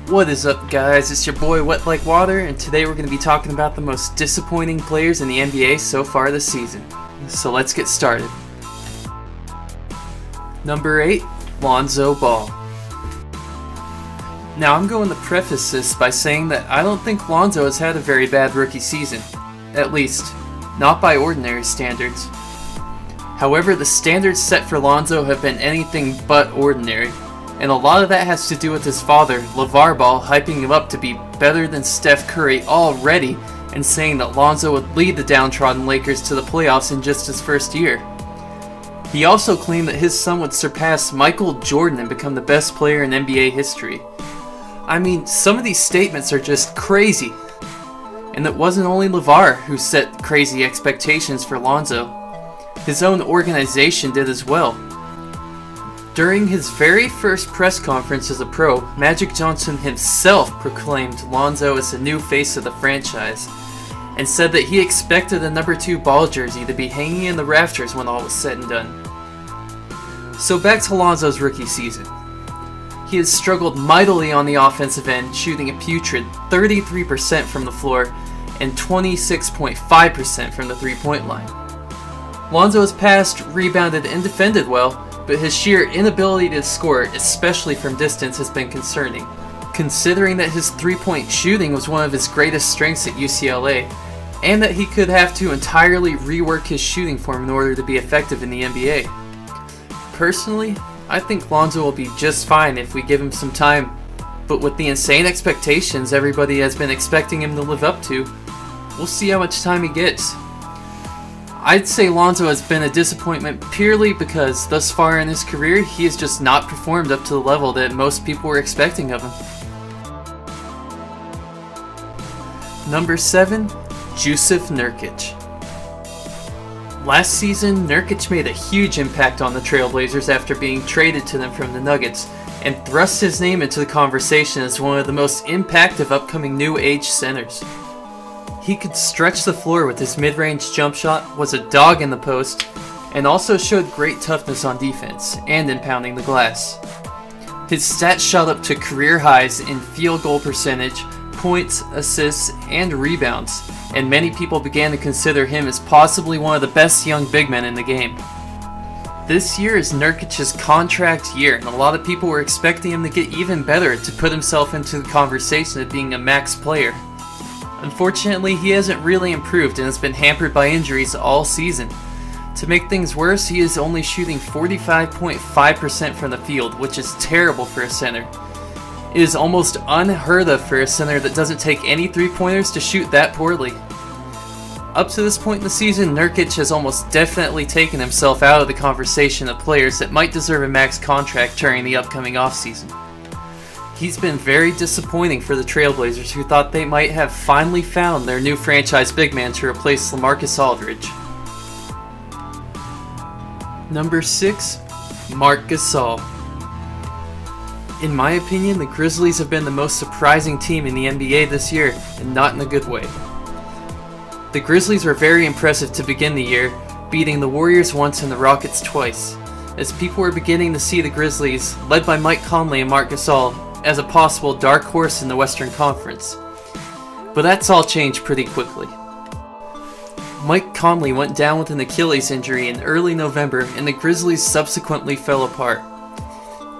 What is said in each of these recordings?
What is up, guys? It's your boy Wet Like Water, and today we're going to be talking about the most disappointing players in the NBA so far this season. So let's get started. Number 8, Lonzo Ball. Now I'm going to preface this by saying that I don't think Lonzo has had a very bad rookie season. At least, not by ordinary standards. However, the standards set for Lonzo have been anything but ordinary. And a lot of that has to do with his father, LeVar Ball, hyping him up to be better than Steph Curry already and saying that Lonzo would lead the downtrodden Lakers to the playoffs in just his first year. He also claimed that his son would surpass Michael Jordan and become the best player in NBA history. I mean, some of these statements are just crazy. And it wasn't only LeVar who set crazy expectations for Lonzo. His own organization did as well. During his very first press conference as a pro, Magic Johnson himself proclaimed Lonzo as the new face of the franchise, and said that he expected the number 2 ball jersey to be hanging in the rafters when all was said and done. So back to Lonzo's rookie season. He has struggled mightily on the offensive end, shooting a putrid 33% from the floor and 26.5% from the three-point line. Lonzo has passed, rebounded, and defended well, but his sheer inability to score, especially from distance, has been concerning, considering that his three-point shooting was one of his greatest strengths at UCLA, and that he could have to entirely rework his shooting form in order to be effective in the NBA. Personally, I think Lonzo will be just fine if we give him some time, but with the insane expectations everybody has been expecting him to live up to, we'll see how much time he gets. I'd say Lonzo has been a disappointment purely because thus far in his career he has just not performed up to the level that most people were expecting of him. Number 7, Jusuf Nurkic. Last season, Nurkic made a huge impact on the Trailblazers after being traded to them from the Nuggets, and thrust his name into the conversation as one of the most impactful upcoming new age centers. He could stretch the floor with his mid-range jump shot, was a dog in the post, and also showed great toughness on defense and in pounding the glass. His stats shot up to career highs in field goal percentage, points, assists, and rebounds, and many people began to consider him as possibly one of the best young big men in the game. This year is Nurkic's contract year, and a lot of people were expecting him to get even better to put himself into the conversation of being a max player. Unfortunately, he hasn't really improved and has been hampered by injuries all season. To make things worse, he is only shooting 45.5% from the field, which is terrible for a center. It is almost unheard of for a center that doesn't take any three-pointers to shoot that poorly. Up to this point in the season, Nurkic has almost definitely taken himself out of the conversation of players that might deserve a max contract during the upcoming offseason. He's been very disappointing for the Trailblazers, who thought they might have finally found their new franchise big man to replace LaMarcus Aldridge. Number 6, Marc Gasol. In my opinion, the Grizzlies have been the most surprising team in the NBA this year, and not in a good way. The Grizzlies were very impressive to begin the year, beating the Warriors once and the Rockets twice, as people were beginning to see the Grizzlies, led by Mike Conley and Marc Gasol, as a possible dark horse in the Western Conference. But that's all changed pretty quickly. Mike Conley went down with an Achilles injury in early November, and the Grizzlies subsequently fell apart.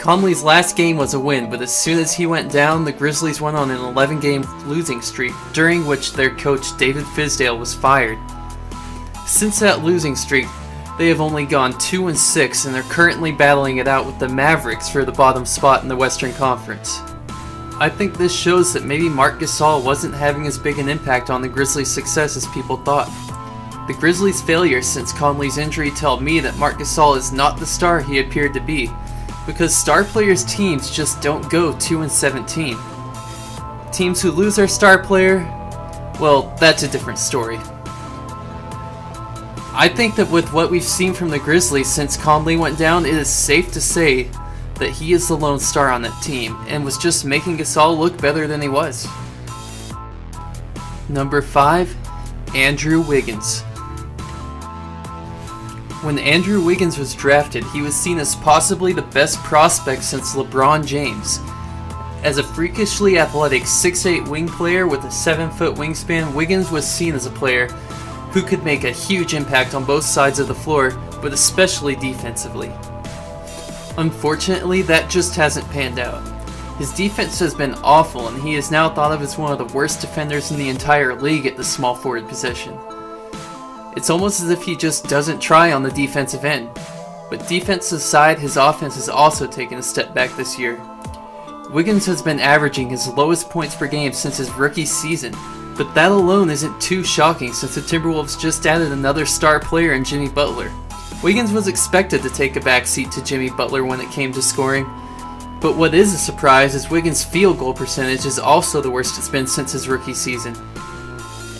Conley's last game was a win, but as soon as he went down, the Grizzlies went on an 11-game losing streak, during which their coach David Fizdale was fired. Since that losing streak, they have only gone 2-6 and are currently battling it out with the Mavericks for the bottom spot in the Western Conference. I think this shows that maybe Marc Gasol wasn't having as big an impact on the Grizzlies' success as people thought. The Grizzlies' failure since Conley's injury tell me that Marc Gasol is not the star he appeared to be, because star players' teams just don't go 2-17. Teams who lose their star player, well, that's a different story. I think that with what we've seen from the Grizzlies since Conley went down, it is safe to say that he is the lone star on that team, and was just making Gasol look better than he was. Number 5, Andrew Wiggins. When Andrew Wiggins was drafted, he was seen as possibly the best prospect since LeBron James, As a freakishly athletic 6'8" wing player with a 7-foot wingspan, Wiggins was seen as a player who could make a huge impact on both sides of the floor, but especially defensively. Unfortunately, that just hasn't panned out. His defense has been awful, and he is now thought of as one of the worst defenders in the entire league at the small forward position. It's almost as if he just doesn't try on the defensive end. But defense aside, his offense has also taken a step back this year. Wiggins has been averaging his lowest points per game since his rookie season, but that alone isn't too shocking since the Timberwolves just added another star player in Jimmy Butler. Wiggins was expected to take a backseat to Jimmy Butler when it came to scoring, but what is a surprise is Wiggins' field goal percentage is also the worst it's been since his rookie season.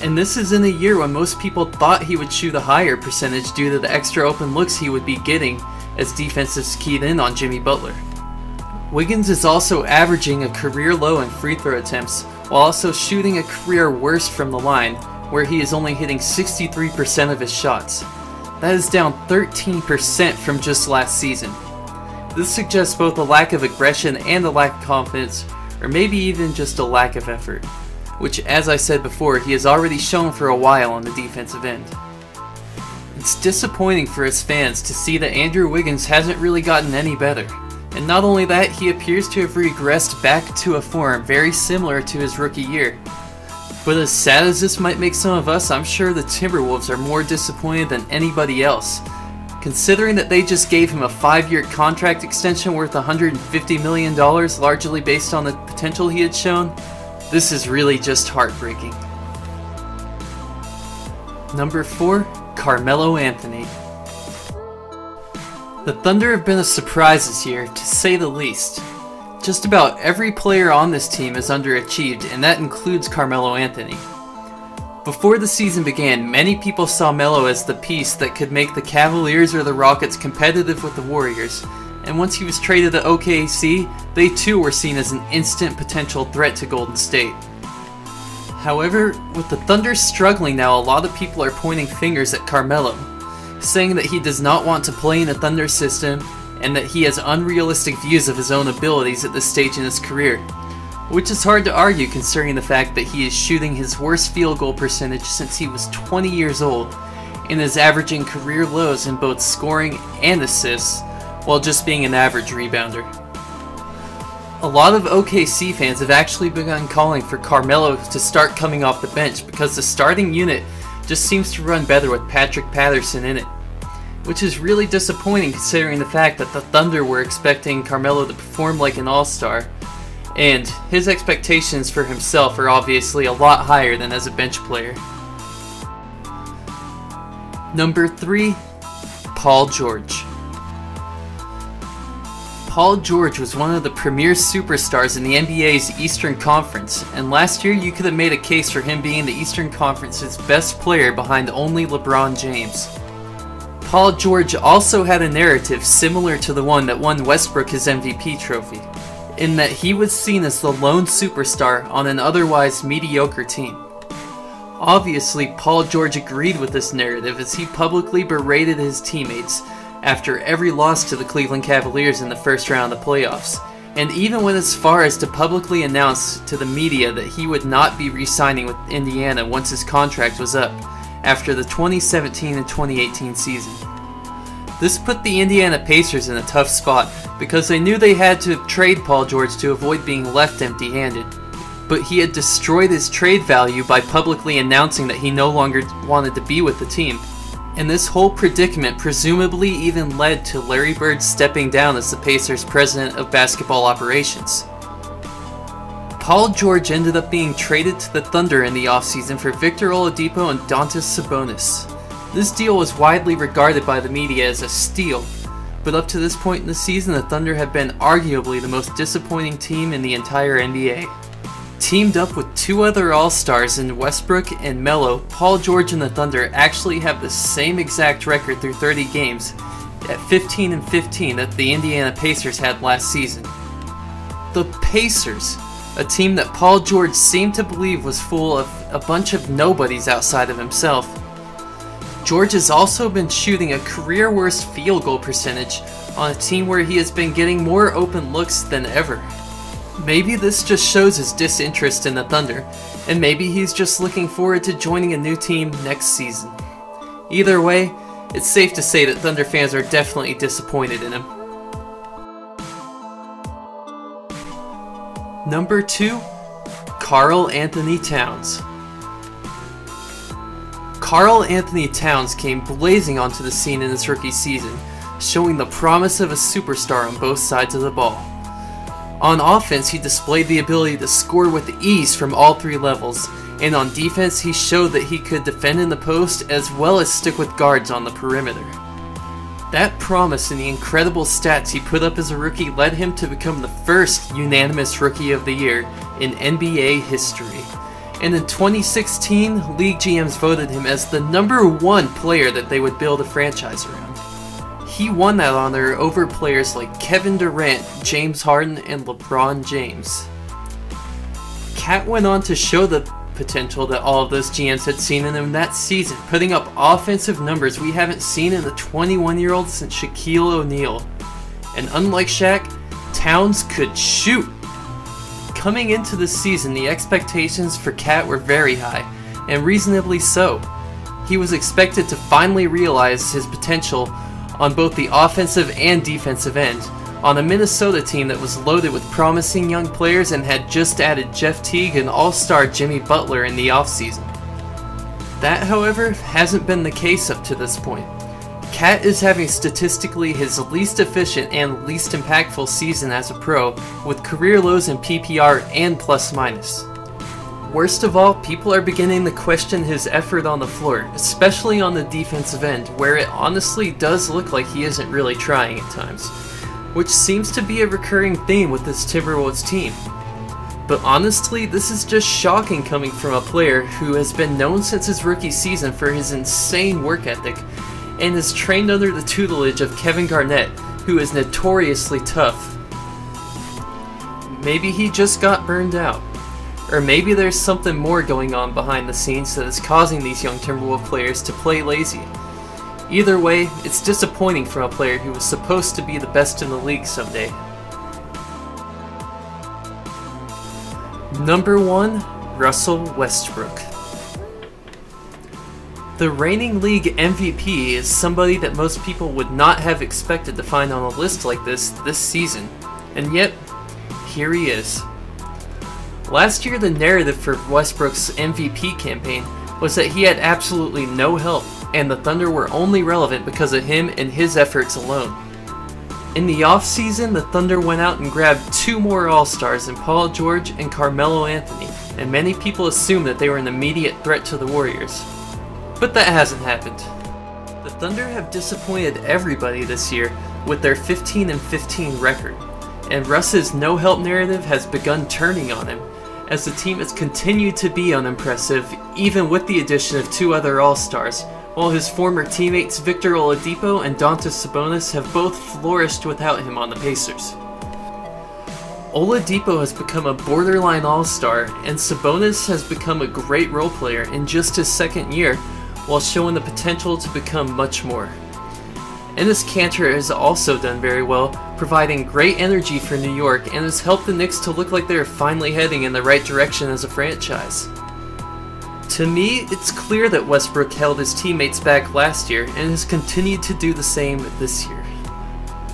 And this is in a year when most people thought he would shoot a higher percentage due to the extra open looks he would be getting as defenses keyed in on Jimmy Butler. Wiggins is also averaging a career low in free throw attempts, while also shooting a career worst from the line, where he is only hitting 63% of his shots. That is down 13% from just last season. This suggests both a lack of aggression and a lack of confidence, or maybe even just a lack of effort, which, as I said before, he has already shown for a while on the defensive end. It's disappointing for his fans to see that Andrew Wiggins hasn't really gotten any better, and not only that, he appears to have regressed back to a form very similar to his rookie year. But as sad as this might make some of us, I'm sure the Timberwolves are more disappointed than anybody else, considering that they just gave him a 5-year contract extension worth $150 million, largely based on the potential he had shown. This is really just heartbreaking. Number 4, Carmelo Anthony. The Thunder have been a surprise this year, to say the least. Just about every player on this team is underachieved, and that includes Carmelo Anthony. Before the season began, many people saw Melo as the piece that could make the Cavaliers or the Rockets competitive with the Warriors, and once he was traded to OKC, they too were seen as an instant potential threat to Golden State. However, with the Thunder struggling now, a lot of people are pointing fingers at Carmelo, saying that he does not want to play in a Thunder system and that he has unrealistic views of his own abilities at this stage in his career, which is hard to argue considering the fact that he is shooting his worst field goal percentage since he was 20 years old and is averaging career lows in both scoring and assists while just being an average rebounder. A lot of OKC fans have actually begun calling for Carmelo to start coming off the bench because the starting unit just seems to run better with Patrick Patterson in it, which is really disappointing considering the fact that the Thunder were expecting Carmelo to perform like an all-star, and his expectations for himself are obviously a lot higher than as a bench player. Number 3, Paul George. Paul George was one of the premier superstars in the NBA's Eastern Conference, and last year you could have made a case for him being the Eastern Conference's best player behind only LeBron James. Paul George also had a narrative similar to the one that won Westbrook his MVP trophy, in that he was seen as the lone superstar on an otherwise mediocre team. Obviously, Paul George agreed with this narrative as he publicly berated his teammates after every loss to the Cleveland Cavaliers in the first round of the playoffs, and even went as far as to publicly announce to the media that he would not be re-signing with Indiana once his contract was up after the 2017 and 2018 season. This put the Indiana Pacers in a tough spot because they knew they had to trade Paul George to avoid being left empty-handed, but he had destroyed his trade value by publicly announcing that he no longer wanted to be with the team. And this whole predicament presumably even led to Larry Bird stepping down as the Pacers' president of basketball operations. Paul George ended up being traded to the Thunder in the offseason for Victor Oladipo and Domantas Sabonis. This deal was widely regarded by the media as a steal, but up to this point in the season, the Thunder have been arguably the most disappointing team in the entire NBA. Teamed up with 2 other All-Stars in Westbrook and Melo, Paul George and the Thunder actually have the same exact record through 30 games at 15-15 that the Indiana Pacers had last season. The Pacers, a team that Paul George seemed to believe was full of a bunch of nobodies outside of himself. George has also been shooting a career-worst field goal percentage on a team where he has been getting more open looks than ever. Maybe this just shows his disinterest in the Thunder, and maybe he's just looking forward to joining a new team next season. Either way, it's safe to say that Thunder fans are definitely disappointed in him. Number 2, Karl-Anthony Towns. Karl-Anthony Towns came blazing onto the scene in his rookie season, showing the promise of a superstar on both sides of the ball. On offense, he displayed the ability to score with ease from all 3 levels, and on defense, he showed that he could defend in the post as well as stick with guards on the perimeter. That promise and the incredible stats he put up as a rookie led him to become the first unanimous Rookie of the Year in NBA history. And in 2016, League GMs voted him as the #1 player that they would build a franchise around. He won that honor over players like Kevin Durant, James Harden, and LeBron James. Cat went on to show the potential that all of those GMs had seen in him that season, putting up offensive numbers we haven't seen in the 21-year-old since Shaquille O'Neal. And unlike Shaq, Towns could shoot! Coming into the season, the expectations for Cat were very high, and reasonably so. He was expected to finally realize his potential on both the offensive and defensive end, on a Minnesota team that was loaded with promising young players and had just added Jeff Teague and all-star Jimmy Butler in the offseason. That, however, hasn't been the case up to this point. Cat is having statistically his least efficient and least impactful season as a pro, with career lows in PPR and plus-minus. Worst of all, people are beginning to question his effort on the floor, especially on the defensive end, where it honestly does look like he isn't really trying at times, which seems to be a recurring theme with this Timberwolves team. But honestly, this is just shocking coming from a player who has been known since his rookie season for his insane work ethic, and is trained under the tutelage of Kevin Garnett, who is notoriously tough. Maybe he just got burned out. Or maybe there's something more going on behind the scenes that is causing these young Timberwolves players to play lazy. Either way, it's disappointing from a player who was supposed to be the best in the league someday. Number 1, Russell Westbrook. The reigning league MVP is somebody that most people would not have expected to find on a list like this season, and yet, here he is. Last year, the narrative for Westbrook's MVP campaign was that he had absolutely no help, and the Thunder were only relevant because of him and his efforts alone. In the offseason, the Thunder went out and grabbed 2 more All-Stars in Paul George and Carmelo Anthony, and many people assumed that they were an immediate threat to the Warriors. But that hasn't happened. The Thunder have disappointed everybody this year with their 15-15 record, and Russ's no-help narrative has begun turning on him, as the team has continued to be unimpressive even with the addition of 2 other All-Stars, while his former teammates Victor Oladipo and Domantas Sabonis have both flourished without him on the Pacers. Oladipo has become a borderline All-Star, and Sabonis has become a great role player in just his 2nd year, while showing the potential to become much more. Enes Kanter has also done very well, providing great energy for New York and has helped the Knicks to look like they are finally heading in the right direction as a franchise. To me, it's clear that Westbrook held his teammates back last year and has continued to do the same this year.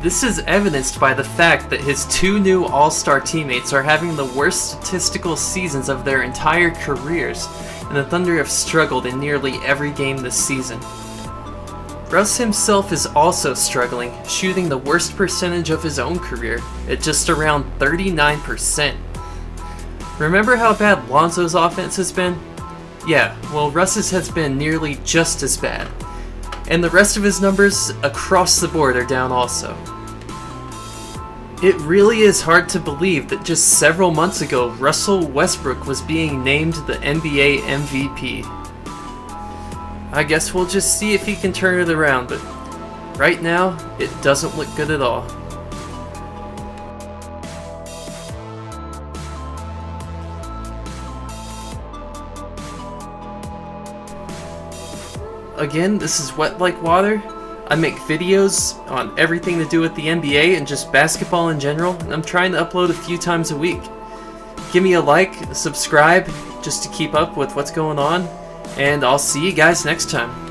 This is evidenced by the fact that his 2 new All-Star teammates are having the worst statistical seasons of their entire careers, and the Thunder have struggled in nearly every game this season. Russ himself is also struggling, shooting the worst percentage of his own career, at just around 39%. Remember how bad Lonzo's offense has been? Yeah, well, Russ's has been nearly just as bad. And the rest of his numbers across the board are down also. It really is hard to believe that just several months ago, Russell Westbrook was being named the NBA MVP. I guess we'll just see if he can turn it around, but right now, it doesn't look good at all. Again, this is wet like water. I make videos on everything to do with the NBA and just basketball in general, and I'm trying to upload a few times a week. Give me a like, subscribe, just to keep up with what's going on, and I'll see you guys next time.